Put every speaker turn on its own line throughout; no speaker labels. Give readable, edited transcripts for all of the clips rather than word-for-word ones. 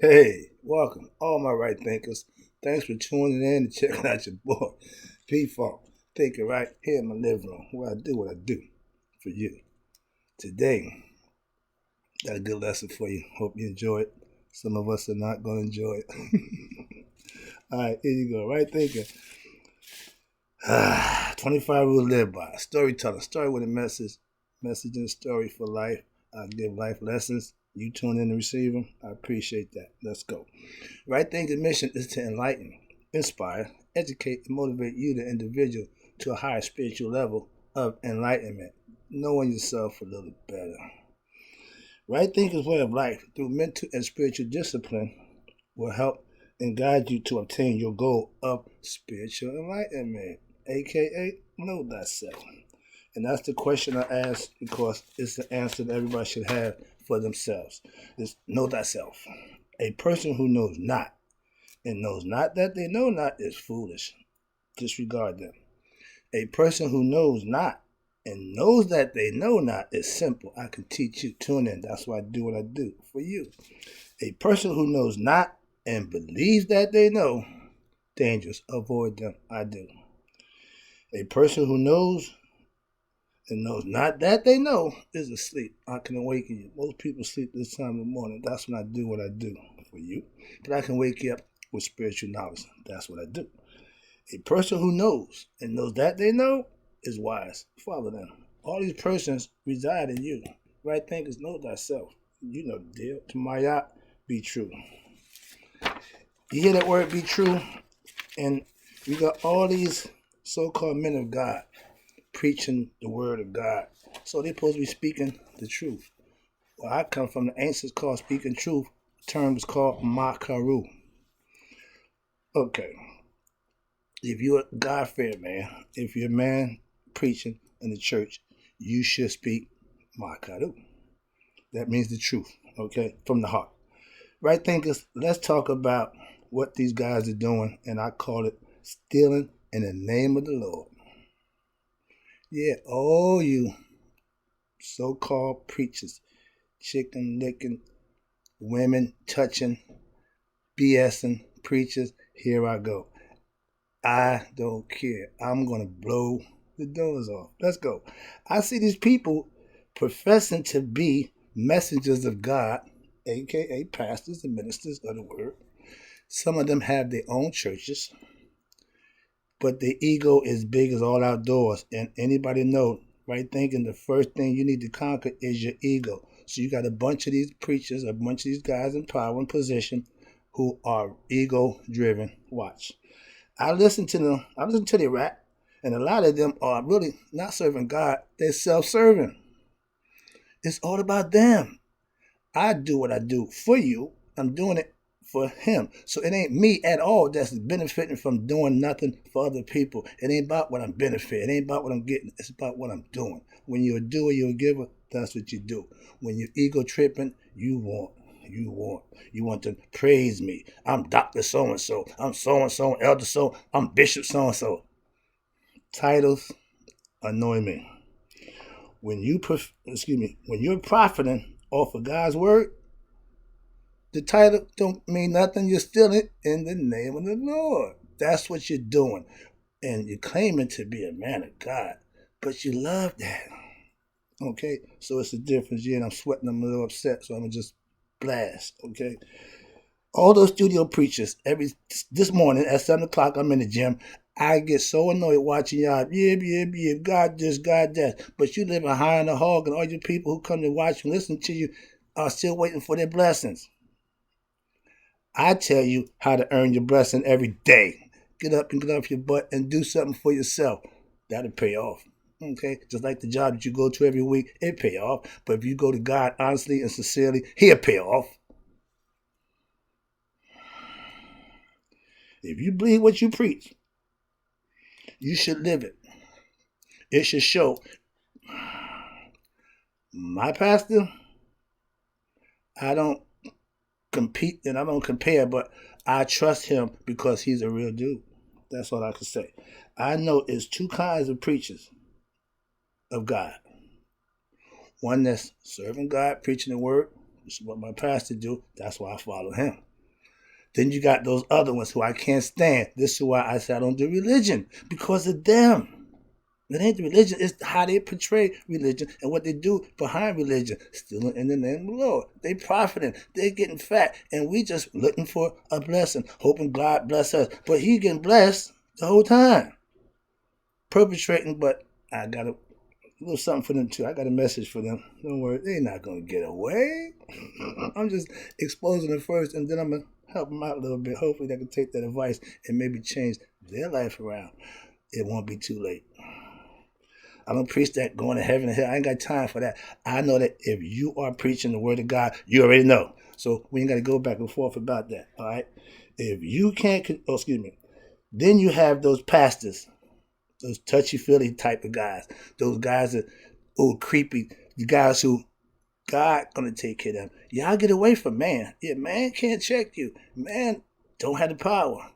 Hey, welcome, all my right thinkers. Thanks for tuning in and checking out your boy, P-Funk. Thinking right here in my living room where I do what I do for you. Today, got a good lesson for you. Hope you enjoy it. Some of us are not going to enjoy it. All right, here you go. Right thinking. 25 rules to live by. Storytelling. Story with a message. Message and story for life. I give life lessons. You tune in and receive them. I appreciate that. Let's go. Right thinking mission is to enlighten, inspire, educate, and motivate you, the individual, to a higher spiritual level of enlightenment, knowing yourself a little better. Right thinking's way of life through mental and spiritual discipline will help and guide you to obtain your goal of spiritual enlightenment, aka know thyself. And that's the question I ask because it's the answer that everybody should have for themselves. Is know thyself. A person who knows not and knows not that they know not is foolish. Disregard them. A person who knows not and knows that they know not is simple. I can teach you. Tune in. That's why I do what I do for you. A person who knows not and believes that they know, dangerous. Avoid them. I do. A person who knows and knows not that they know is asleep. I can awaken you. Most people sleep this time of the morning. That's when I do what I do for you. But I can wake you up with spiritual knowledge. That's what I do. A person who knows and knows that they know is wise. Follow them. All these persons reside in you. Right thinkers know thyself. You know the deal. To my yacht, be true. You hear that word be true? And we got all these so-called men of God preaching the word of God. So they're supposed to be speaking the truth. Well, I come from the ancients called speaking truth. The term is called makaru. Okay. If you're a God-fearing man, if you're a man preaching in the church, you should speak makaru. That means the truth, okay, from the heart. Right thinkers, let's talk about what these guys are doing, and I call it stealing in the name of the Lord. Yeah, all you so-called preachers, chicken licking, women touching, BSing preachers, here I go. I don't care. I'm going to blow the doors off. Let's go. I see these people professing to be messengers of God, aka pastors and ministers of the word. Some of them have their own churches, but the ego is big as all outdoors. And anybody know, right thinking the first thing you need to conquer is your ego. So you got a bunch of these preachers, a bunch of these guys in power and position who are ego driven. Watch. I listen to them. I listen to their rap, and a lot of them are really not serving God. They're self-serving. It's all about them. I do what I do for you. I'm doing it for him. So it ain't me at all that's benefiting from doing nothing for other people. It ain't about what I'm benefiting. It ain't about what I'm getting. It's about what I'm doing. When you're a doer, you're a giver. That's what you do. When you're ego tripping, you want to praise me. I'm Dr. So-and-so. I'm so-and-so, Elder so. I'm Bishop so-and-so. Titles annoy me. When you're profiting off of God's word, the title don't mean nothing. You're stealing in the name of the Lord. That's what you're doing. And you're claiming to be a man of God, but you love that. Okay? So it's a difference. Yeah, and I'm sweating. I'm a little upset, so I'm going to just blast. Okay? All those studio preachers, this morning at 7 o'clock, I'm in the gym. I get so annoyed watching y'all. Yeah, God this, God that. But you living high in the hog, and all you people who come to watch and listen to you are still waiting for their blessings. I tell you how to earn your blessing every day. Get up and get off your butt and do something for yourself. That'll pay off. Okay? Just like the job that you go to every week, it pay off. But if you go to God honestly and sincerely, he'll pay off. If you believe what you preach, you should live it. It should show. My pastor, I don't compete and I don't compare, but I trust him because he's a real dude. That's all I can say. I know it's two kinds of preachers of God. One that's serving God, preaching the word, which is what my pastor do. That's why I follow him. Then you got those other ones who I can't stand. This is why I say I don't do religion, because of them. It ain't the religion, it's how they portray religion and what they do behind religion. Stealing in the name of the Lord. They profiting. They're getting fat. And we just looking for a blessing, hoping God bless us. But he getting blessed the whole time. Perpetrating, but I got a little something for them too. I got a message for them. Don't worry, they're not going to get away. I'm just exposing them first, and then I'm going to help them out a little bit. Hopefully they can take that advice and maybe change their life around. It won't be too late. I don't preach that going to heaven and hell. I ain't got time for that. I know that if you are preaching the word of God, you already know. So we ain't got to go back and forth about that, all right? If you can't, then you have those pastors, those touchy-feely type of guys, those guys that, creepy, the guys who God gonna take care of them. Y'all get away from man. Yeah, man can't check you. Man don't have the power.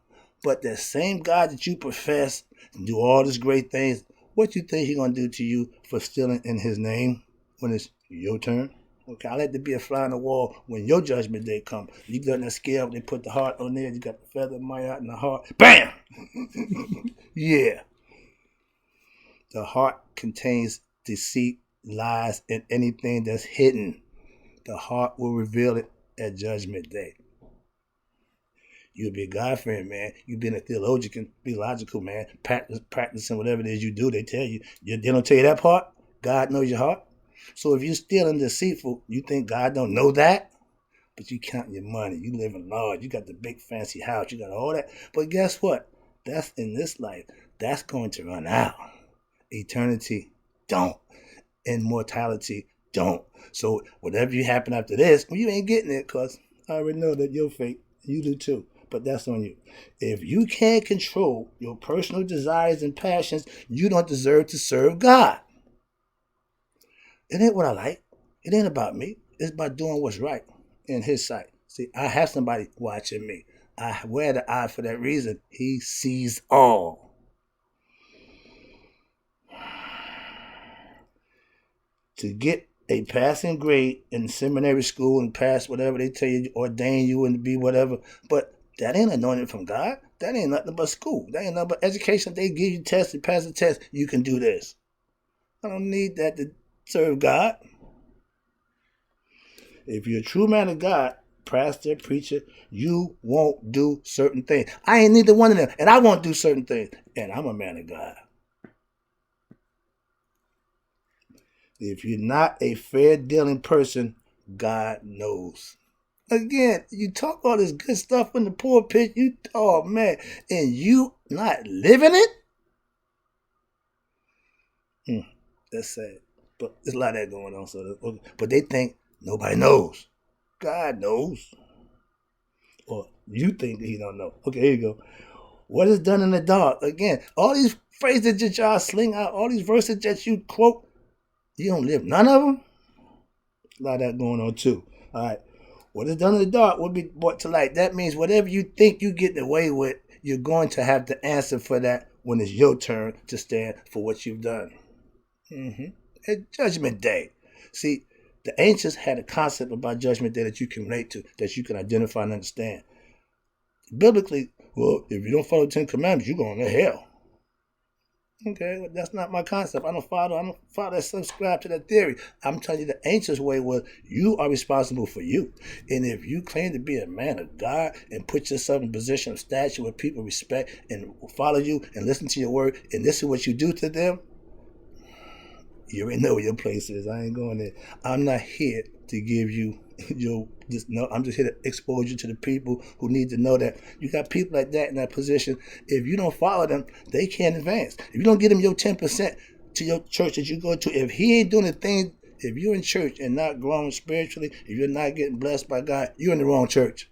But that same God that you profess and do all these great things, what you think he gonna do to you for stealing in his name when it's your turn? Okay, I let there be a fly on the wall when your judgment day come. You got that scale, they put the heart on there, you got the feather money out in the heart. Bam! Yeah. The heart contains deceit, lies, and anything that's hidden. The heart will reveal it at judgment day. You'll be a God-fearing man. You've been a theological man, practicing whatever it is you do. They tell you. They don't tell you that part. God knows your heart. So if you're stealing deceitful, you think God don't know that? But you counting your money. You living large. You got the big fancy house. You got all that. But guess what? That's in this life. That's going to run out. Eternity, don't. Immortality, don't. So whatever you happen after this, well, you ain't getting it because I already know that you're fake. You do too. But that's on you. If you can't control your personal desires and passions, you don't deserve to serve God. It ain't what I like. It ain't about me. It's about doing what's right in his sight. See, I have somebody watching me. I wear the eye for that reason. He sees all. To get a passing grade in seminary school and pass whatever they tell you, ordain you and to be whatever, but that ain't anointed from God. That ain't nothing but school. That ain't nothing but education. They give you tests, you pass the test, you can do this. I don't need that to serve God. If you're a true man of God, pastor, preacher, you won't do certain things. I ain't neither one of them, and I won't do certain things, and I'm a man of God. If you're not a fair dealing person, God knows. Again, you talk all this good stuff in the pulpit, oh man, and you not living it? That's sad. But there's a lot of that going on. But they think nobody knows. God knows. Or you think that he don't know. Okay, here you go. What is done in the dark? Again, all these phrases that y'all sling out, all these verses that you quote, you don't live none of them? A lot of that going on too. All right. What is done in the dark will be brought to light. That means whatever you think you get away with, you're going to have to answer for that when it's your turn to stand for what you've done. At Judgment Day. See, the ancients had a concept about Judgment Day that you can relate to, that you can identify and understand. Biblically, well, if you don't follow the 10 Commandments, you're going to hell. Okay, well, that's not my concept. I don't follow that, subscribe to that theory. I'm telling you the ancients' way was you are responsible for you. And if you claim to be a man of God and put yourself in a position of stature where people respect and follow you and listen to your word, and this is what you do to them, you already know where your place is. I ain't going there. I'm not here to give you I'm just here to expose you to the people who need to know that you got people like that in that position. If you don't follow them, they can't advance. If you don't give them your 10% to your church that you go to, if he ain't doing the thing, if you're in church and not growing spiritually, if you're not getting blessed by God, you're in the wrong church.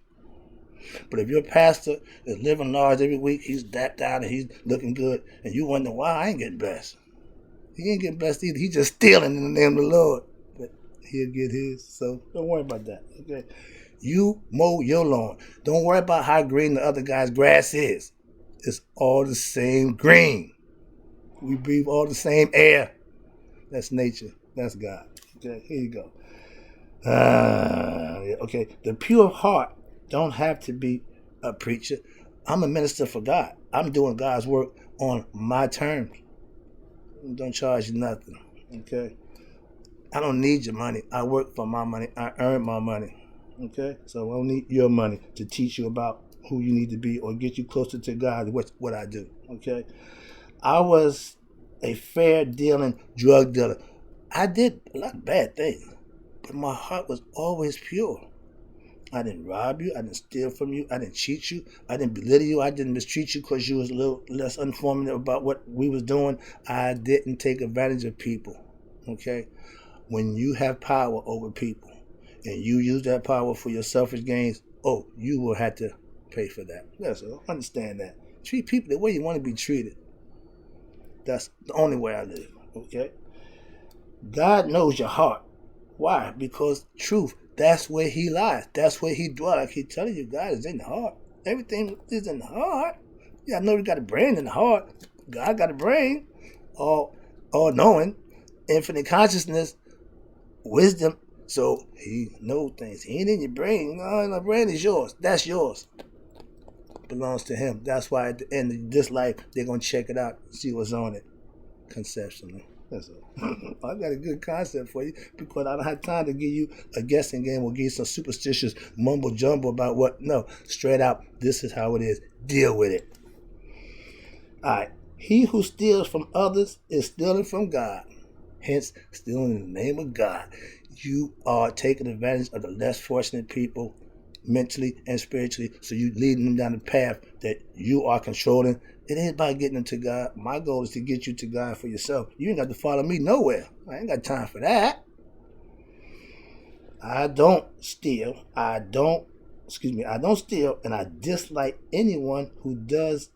But if your pastor is living large every week, he's dapped out and he's looking good, and you wonder why I ain't getting blessed. He ain't getting blessed either. He's just stealing in the name of the Lord. But he'll get his. So don't worry about that. Okay. You mow your lawn. Don't worry about how green the other guy's grass is. It's all the same green. We breathe all the same air. That's nature. That's God. Okay, here you go. Okay. The pure heart don't have to be a preacher. I'm a minister for God. I'm doing God's work on my terms. Don't charge you nothing, okay? I don't need your money. I work for my money. I earn my money, okay? So I don't need your money to teach you about who you need to be or get you closer to God, what I do, okay? I was a fair dealing drug dealer. I did a lot of bad things, but my heart was always pure. I didn't rob you. I didn't steal from you. I didn't cheat you. I didn't belittle you. I didn't mistreat you because you was a little less informative about what we was doing. I didn't take advantage of people. Okay? When you have power over people and you use that power for your selfish gains, you will have to pay for that. Yes, so understand that. Treat people the way you want to be treated. That's the only way I live. Okay? God knows your heart. Why? Because truth, that's where he lies. That's where he dwells. I keep telling you, God is in the heart. Everything is in the heart. Yeah, I know we got a brain in the heart. God got a brain. All knowing, infinite consciousness, wisdom. So he knows things. He ain't in your brain. No, the brain is yours. That's yours. Belongs to him. That's why at the end of this life, they're going to check it out, see what's on it conceptually. That's all. I got a good concept for you because I don't have time to give you a guessing game or give you some superstitious mumbo jumbo about what. No, straight out, this is how it is. Deal with it. All right. He who steals from others is stealing from God. Hence, stealing in the name of God. You are taking advantage of the less fortunate people mentally and spiritually, so you leading them down the path that you are controlling. It ain't about getting them to God. My goal is to get you to God for yourself. You ain't got to follow me nowhere. I ain't got time for that. I don't steal, and I dislike anyone who does,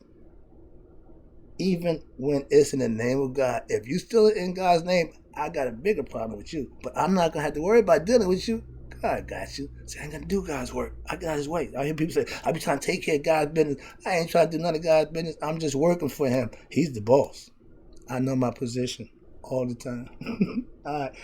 even when it's in the name of God. If you steal it in God's name, I got a bigger problem with you. But I'm not going to have to worry about dealing with you. God got you. See, I ain't got to do God's work. I got his way. I hear people say, I be trying to take care of God's business. I ain't trying to do none of God's business. I'm just working for him. He's the boss. I know my position all the time. All right.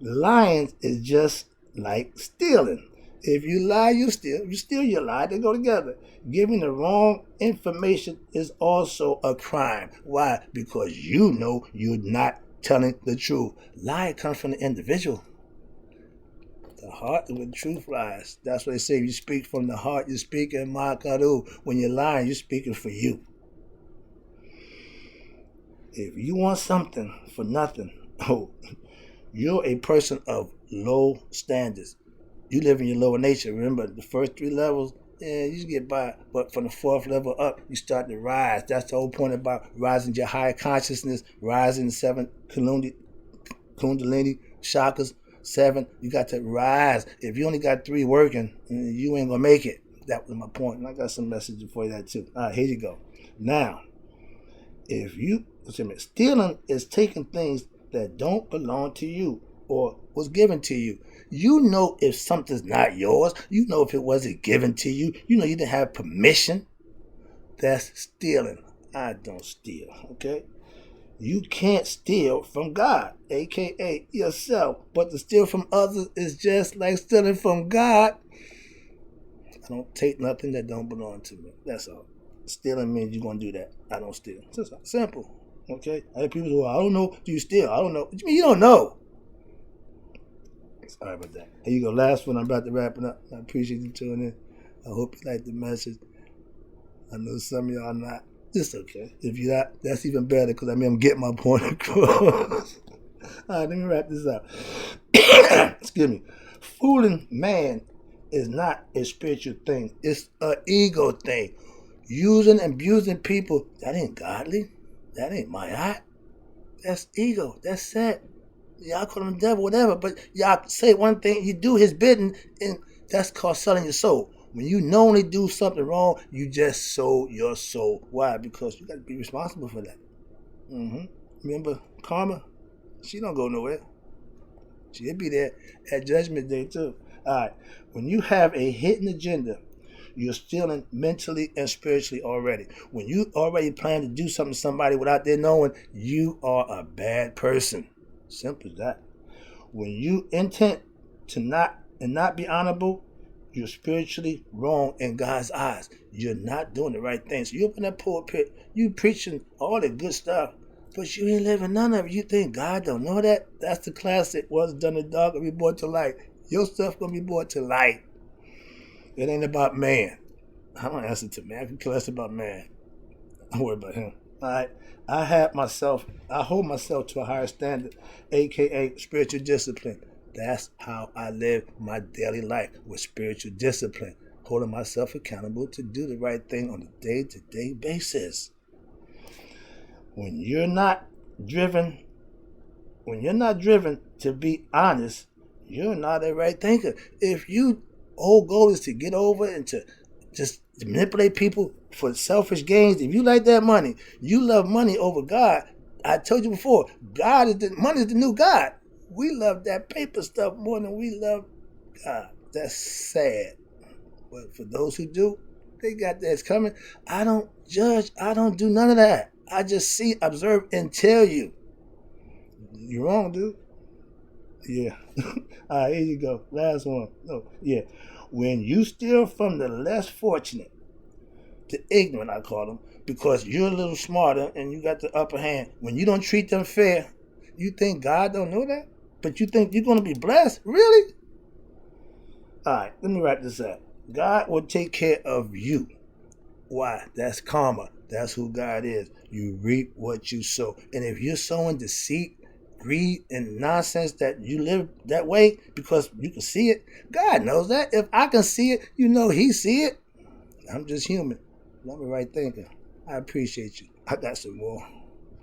Lying is just like stealing. If you lie, you steal. If you steal, you lie. They go together. Giving the wrong information is also a crime. Why? Because you know you're not telling the truth. Lie comes from the individual. The heart is where the truth lies. That's what they say. You speak from the heart. You speak in Makaru. When you're lying, you're speaking for you. If you want something for nothing, you're a person of low standards. You live in your lower nature. Remember, the first 3 levels, you just get by. But from the 4th level up, you start to rise. That's the whole point about rising your higher consciousness, rising the 7 Kundalini chakras. 7, you got to rise. If you only got 3 working, you ain't going to make it. That was my point. And I got some messages for you that too. All right, here you go. Now, stealing is taking things that don't belong to you or was given to you. You know if something's not yours. You know if it wasn't given to you. You know you didn't have permission. That's stealing. I don't steal, okay? You can't steal from God, a.k.a. yourself. But to steal from others is just like stealing from God. I don't take nothing that don't belong to me. That's all. Stealing means you're going to do that. I don't steal. It's just simple. Okay? I hear people say, well, I don't know. Do you steal? I don't know. What do you mean you don't know? Sorry about that. Here you go. Last one. I'm about to wrap it up. I appreciate you tuning in. I hope you like the message. I know some of y'all not. It's okay. If you're not, that's even better because I'm getting my point across. All right, let me wrap this up. Excuse me. Fooling man is not a spiritual thing. It's an ego thing. Using and abusing people, that ain't godly. That ain't my art. That's ego. That's sad. Y'all call him the devil, whatever, but y'all say one thing, you do his bidding, and that's called selling your soul. When you knowingly do something wrong, you just sold your soul. Why? Because you got to be responsible for that. Remember karma? She don't go nowhere. She'll be there at Judgment Day too. All right. When you have a hidden agenda, you're stealing mentally and spiritually already. When you already plan to do something to somebody without their knowing, you are a bad person. Simple as that. When you intend to not be honorable, you're spiritually wrong in God's eyes. You're not doing the right things. So you up in that pulpit, you preaching all the good stuff, but you ain't living none of it. You think God don't know that? That's the classic. What's done in the dark will be brought to light. Your stuff gonna be brought to light. It ain't about man. I don't answer to man. I can care less about man. Don't worry about him. All right. I hold myself to a higher standard, aka spiritual discipline. That's how I live my daily life, with spiritual discipline, holding myself accountable to do the right thing on a day-to-day basis. When you're not driven to be honest, you're not a right thinker. If your whole goal is to get over and to just manipulate people for selfish gains, if you like that money, you love money over God. I told you before, money is the new God. We love that paper stuff more than we love God. That's sad. But for those who do, they got that coming. I don't judge. I don't do none of that. I just see, observe, and tell you. You're wrong, dude. Yeah. All right, here you go. Last one. Oh, yeah. When you steal from the less fortunate, the ignorant, I call them, because you're a little smarter and you got the upper hand. When you don't treat them fair, you think God don't know that? But you think you're going to be blessed? Really? All right, let me wrap this up. God will take care of you. Why? That's karma. That's who God is. You reap what you sow. And if you're sowing deceit, greed, and nonsense, that you live that way because you can see it, God knows that. If I can see it, you know He see it. I'm just human. I'm a right thinker. I appreciate you. I got some more.